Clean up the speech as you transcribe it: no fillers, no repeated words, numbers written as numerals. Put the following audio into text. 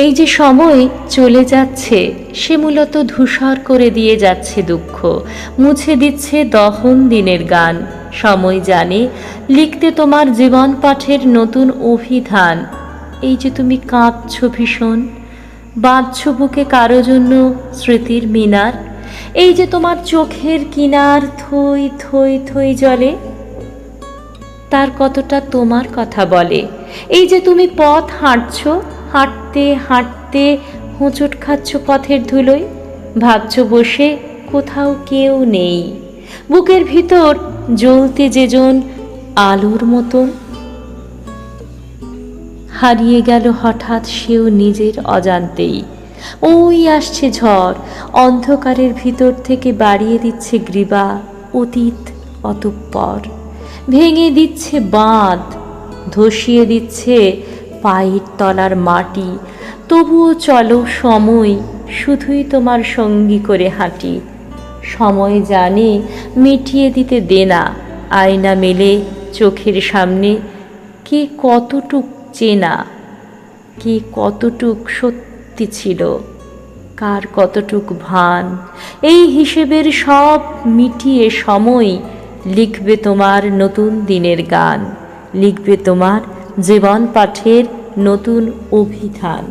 এই যে সময় চলে যাচ্ছে, সে মূলত ধূসর করে দিয়ে যাচ্ছে দুঃখ, মুছে দিচ্ছে দহন দিনের গান। সময় জানে লিখতে তোমার জীবন পাঠের নতুন অভিধান। এই যে তুমি কাঁদছ ভীষণ, বাঁধছ বুকে কারো জন্য স্মৃতির মিনার। এই যে তোমার চোখের কিনার থই থই থই জলে, তার কতটা তোমার কথা বলে। এই যে তুমি পথ হাঁটছ, হাঁটতে হাঁটতে হোঁচট খাচ্ছ পথের ধুলোয়, ভাবছ বসে কোথাও কেউ নেই। বুকের ভিতর জ্বলতে যেজন আলোর মতন, হারিয়ে গেল হঠাৎ সেও নিজের অজান্তেই। ওই আসছে ঝড়, অন্ধকারের ভিতর থেকে বাড়িয়ে দিচ্ছে গ্রীবা অতীত অতঃপর, ভেঙে দিচ্ছে বাঁধ, ধসিয়ে দিচ্ছে পায়ের তলার মাটি। তবুও চলো সময় শুধুই তোমার সঙ্গী করে হাঁটি। সময় জানে মিটিয়ে দিতে দেনা, আয়না মেলে চোখের সামনে কে কতটুক চেনা, কে কতটুক সত্যি ছিল, কার কতটুক ভান। এই হিসেবের সব মিটিয়ে সময় লিখবে তোমার নতুন দিনের গান, লিখবে তোমার জীবন পাঠের নতুন অভিধান।